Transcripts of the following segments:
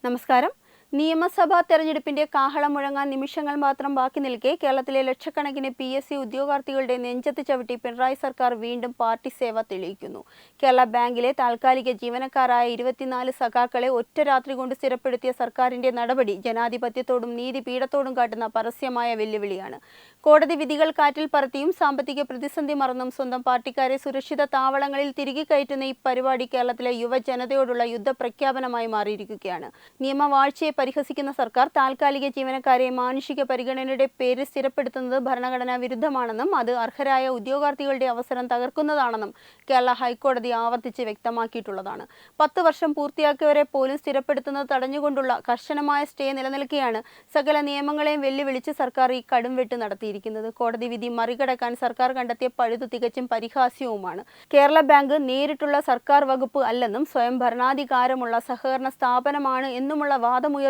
നമസ്കാരം. നിയമസഭാ തെരഞ്ഞെടുപ്പിന്റെ കാഹളം മുഴങ്ങാൻ നിമിഷങ്ങൾ മാത്രം ബാക്കി നിൽക്കെ കേരളത്തിലെ ലക്ഷക്കണക്കിന് PSC ഉദ്യോഗാർത്ഥികളുടെ നെഞ്ചത്ത് ചവിട്ടി പിണറായി സർക്കാർ വീണ്ടും പാർട്ടി സേവ തെളിയിക്കുന്നു. കേരള ബാങ്കിലെ താൽക്കാലിക ജീവനക്കാരായ 24 സഖാക്കളെ ഒറ്റ രാത്രി കൊണ്ട് സ്ഥിരപ്പെടുത്തിയ സർക്കാരിന്റെ നടപടി ജനാധിപത്യത്തോടും നീതിപീഠത്തോടും കാട്ടുന്ന പരസ്യമായ വെല്ലുവിളിയാണ്. കോടതി വിധികൾ കാറ്റിൽ പറത്തിയും സാമ്പത്തിക പ്രതിസന്ധി മറന്നും സ്വന്തം പാർട്ടിക്കാരെ സുരക്ഷിത താവളങ്ങളിൽ തിരികെ കയറ്റുന്ന ഈ പരിപാടി കേരളത്തിലെ യുവജനതയോടുള്ള യുദ്ധപ്രഖ്യാപനമായി മാറിയിരിക്കുകയാണ്. നിയമവാഴ്ചയെ പരിഹസിക്കുന്ന സർക്കാർ താൽക്കാലിക ജീവനക്കാരെ മാനുഷിക പരിഗണനയുടെ പേരിൽ സ്ഥിരപ്പെടുത്തുന്നത് ഭരണഘടനാ വിരുദ്ധമാണെന്നും അത് അർഹരായ ഉദ്യോഗാർത്ഥികളുടെ അവസരം തകർക്കുന്നതാണെന്നും കേരള ഹൈക്കോടതി ആവർത്തിച്ച് വ്യക്തമാക്കിയിട്ടുള്ളതാണ്. 10 വർഷം പൂർത്തിയാക്കിയവരെ പോലും സ്ഥിരപ്പെടുത്തുന്നത് തടഞ്ഞുകൊണ്ടുള്ള കർശനമായ സ്റ്റേ നിലനിൽക്കെയാണ് സകല നിയമങ്ങളെയും വെല്ലുവിളിച്ച് സർക്കാർ ഈ കടുംവെട്ട് നടത്തിയിരിക്കുന്നത്. കോടതി വിധി മറികടക്കാൻ സർക്കാർ കണ്ടെത്തിയ പഴുതു തികച്ചും പരിഹാസ്യവുമാണ്. കേരള ബാങ്ക് നേരിട്ടുള്ള സർക്കാർ വകുപ്പ് അല്ലെന്നും സ്വയം ഭരണാധികാരമുള്ള സഹകരണ സ്ഥാപനമാണ് എന്നുമുള്ള വാദമുയർത്തിയാണ്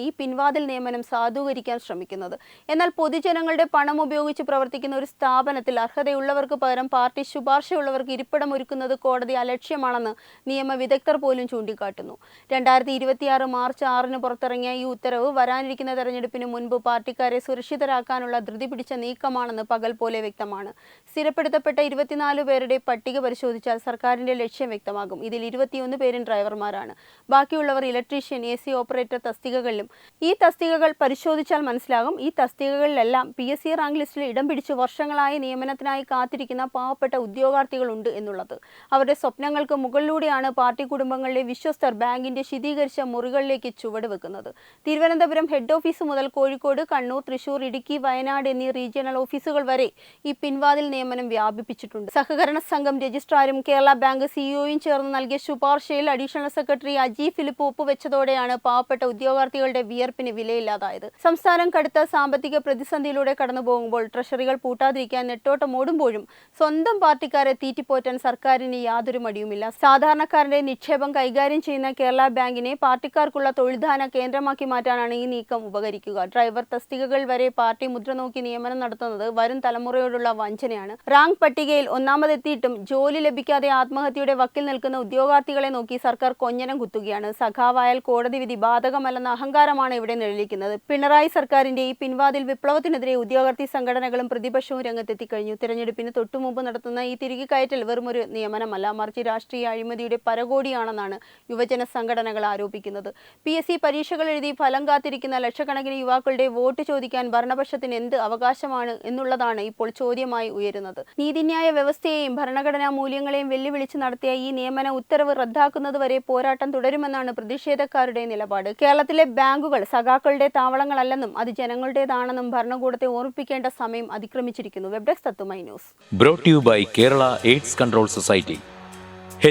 ഈ പിൻവാതിൽ നിയമനം സാധൂകരിക്കാൻ ശ്രമിക്കുന്നത്. എന്നാൽ പൊതുജനങ്ങളുടെ പണം ഉപയോഗിച്ച് പ്രവർത്തിക്കുന്ന ഒരു സ്ഥാപനത്തിൽ അർഹതയുള്ളവർക്ക് പകരം പാർട്ടി ശുപാർശയുള്ളവർക്ക് ഇരിപ്പിടം ഒരുക്കുന്നത് കോടതി അലക്ഷ്യമാണെന്ന് നിയമവിദഗ്ധർ പോലും ചൂണ്ടിക്കാട്ടുന്നു. 2026 മാർച്ച് 6 പുറത്തിറങ്ങിയ ഈ ഉത്തരവ് വരാനിരിക്കുന്ന തെരഞ്ഞെടുപ്പിന് മുൻപ് പാർട്ടിക്കാരെ സുരക്ഷിതരാക്കാനുള്ള ധൃതി പിടിച്ച നീക്കമാണെന്ന് പകൽ പോലെ വ്യക്തമാണ്. സ്ഥിരപ്പെടുത്തപ്പെട്ട 24 പേരുടെ പട്ടിക പരിശോധിച്ചാൽ സർക്കാരിന്റെ ലക്ഷ്യം വ്യക്തമാകും. ഇതിൽ 21 പേരും ഡ്രൈവർമാരാണ്. ബാക്കിയുള്ളവർ ഇലക്ട്രീഷ്യൻ, AC ഓപ്പറേറ്റർ തസ്തികകളിലും. ഈ തസ്തികകൾ പരിശോധിച്ചാൽ മനസ്സിലാകും ഈ തസ്തികകളിലെല്ലാം PSC റാങ്ക് ലിസ്റ്റിൽ ഇടം പിടിച്ച് വർഷങ്ങളായി നിയമനത്തിനായി കാത്തിരിക്കുന്ന പാവപ്പെട്ട ഉദ്യോഗാർത്ഥികളുണ്ട് എന്നുള്ളത്. അവരുടെ സ്വപ്നങ്ങൾക്ക് മുകളിലൂടെയാണ് പാർട്ടി കുടുംബങ്ങളിലെ വിശ്വസ്തർ ബാങ്കിന്റെ ശീതീകരിച്ച മുറികളിലേക്ക് ചുവടുവെക്കുന്നത്. തിരുവനന്തപുരം ഹെഡ് ഓഫീസ് മുതൽ കോഴിക്കോട്, കണ്ണൂർ, തൃശൂർ, ഇടുക്കി, വയനാട് എന്നീ റീജിയണൽ ഓഫീസുകൾ വരെ ഈ പിൻവാതിൽ നിയമനം വ്യാപിപ്പിച്ചിട്ടുണ്ട്. സഹകരണ സംഘം രജിസ്ട്രാറും കേരള ബാങ്ക് CEO-യും ചേർന്ന് നൽകിയ ശുപാർശയിൽ അഡീഷണൽ സെക്രട്ടറി അജി ഫിലിപ്പ് ഒപ്പുവെച്ചതോടെയാണ് പാവപ്പെട്ട ഉദ്യോഗാർത്ഥികളുടെ വിയർപ്പിന് വിലയില്ലാതായത്. സംസ്ഥാനം കടുത്ത സാമ്പത്തിക പ്രതിസന്ധിയിലൂടെ കടന്നു പോകുമ്പോൾ ട്രഷറികൾ പൂട്ടാതിരിക്കാൻ നെട്ടോട്ടമോടുമ്പോഴും സ്വന്തം പാർട്ടിക്കാരെ തീറ്റിപ്പോറ്റാൻ സർക്കാരിന് യാതൊരു മടിയുമില്ല. സാധാരണക്കാരന്റെ നിക്ഷേപം കൈകാര്യം ചെയ്യുന്ന കേരള ബാങ്കിനെ പാർട്ടിക്കാർക്കുള്ള തൊഴിൽദാന കേന്ദ്രമാക്കി മാറ്റാനാണ് ഈ നീക്കം ഉപകരിക്കുക. ഡ്രൈവർ തസ്തികകൾ വരെ പാർട്ടി മുദ്ര നോക്കി നിയമനം നടത്തുന്നത് വരും തലമുറയോടുള്ള വഞ്ചനയാണ്. റാങ്ക് പട്ടികയിൽ ഒന്നാമതെത്തിയിട്ടും ജോലി ലഭിക്കാതെ ആത്മഹത്യയുടെ വക്കിൽ നിൽക്കുന്ന ഉദ്യോഗാർത്ഥികളെ നോക്കി സർക്കാർ കൊഞ്ഞനം കുത്തുകയാണ്. സഖാവായാൽ കോടതി വിധി ബാധകമല്ലെന്ന അഹങ്കാരമാണ് ഇവിടെ നിഴലിക്കുന്നത്. പിണറായി സർക്കാരിന്റെ ഈ പിൻവാതിൽ വിപ്ലവത്തിനെതിരെ ഉദ്യോഗാർത്ഥി സംഘടനകളും പ്രതിപക്ഷവും രംഗത്തെത്തിക്കഴിഞ്ഞു. തെരഞ്ഞെടുപ്പിന് തൊട്ടുമുമ്പ് നടത്തുന്ന ഈ തിരികെ കയറ്റൽ വെറുമൊരു നിയമനമല്ല, മറിച്ച് രാഷ്ട്രീയ അഴിമതിയുടെ പരകോടിയാണെന്നാണ് യുവജന സംഘടനകൾ ആരോപിക്കുന്നത്. PSC പരീക്ഷകൾ എഴുതി ഫലം കാത്തിരിക്കുന്ന ലക്ഷക്കണക്കിന് യുവാക്കളുടെ വോട്ട് ചോദിക്കാൻ ഭരണപക്ഷത്തിന് എന്ത് അവകാശമാണ് എന്നുള്ളതാണ് ഇപ്പോൾ ചോദ്യമായി ഉയരുന്നത്. നീതിന്യായ വ്യവസ്ഥയെയും ഭരണഘടനാ മൂല്യങ്ങളെയും വെല്ലുവിളിച്ച് നടത്തിയ ഈ നിയമന ഉത്തരവ് റദ്ദാക്കുന്നതുവരെ പോരാട്ടം തുടരുമെന്നാണ് പ്രതിഷേധക്കാരുടെ നിലപാട്. കേരളത്തിലെ ബാങ്കുകൾ സഖാക്കളുടെ താവളങ്ങളല്ലെന്നും അത് ജനങ്ങളുടേതാണെന്നും ഭരണകൂടത്തെ ഓർമ്മിപ്പിക്കേണ്ട സമയം അതിക്രമിച്ചിരിക്കുന്നു. വെബ് ഡെസ്ക് തത്തുമൈ news. Brought you by Kerala AIDS control society.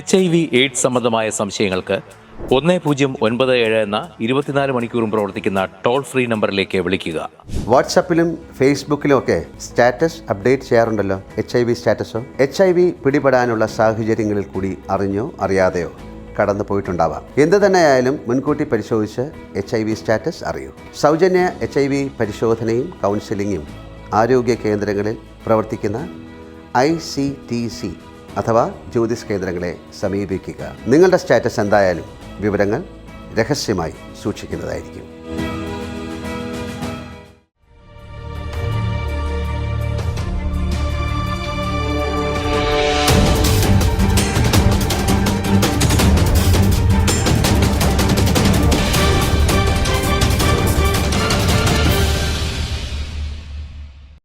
HIV/AIDS സംബന്ധമായ സംശയങ്ങൾക്ക് 1097 എന്ന 24 മണിക്കൂറും പ്രവർത്തിക്കുന്ന ടോൾ ഫ്രീ നമ്പറിലേക്ക് വിളിക്കുക. വാട്സാപ്പിലും ഫേസ്ബുക്കിലും ഒക്കെ സ്റ്റാറ്റസ് അപ്ഡേറ്റ് ചെയ്യാറുണ്ടല്ലോ. HIV സ്റ്റാറ്റസോ HIV പിടിപെടാനുള്ള സാഹചര്യങ്ങളിൽ കൂടി അറിഞ്ഞോ അറിയാതെയോ കടന്നു പോയിട്ടുണ്ടാവാം. എന്ത് തന്നെയായാലും മുൻകൂട്ടി പരിശോധിച്ച് HIV സ്റ്റാറ്റസ് അറിയൂ. സൗജന്യ HIV പരിശോധനയും കൗൺസിലിങ്ങും ആരോഗ്യ കേന്ദ്രങ്ങളിൽ പ്രവർത്തിക്കുന്ന ICTC അഥവാ ജ്യോതിസ് കേന്ദ്രങ്ങളെ സമീപിക്കുക. നിങ്ങളുടെ സ്റ്റാറ്റസ് എന്തായാലും വിവരങ്ങൾ രഹസ്യമായി സൂക്ഷിക്കുന്നതായിരിക്കും.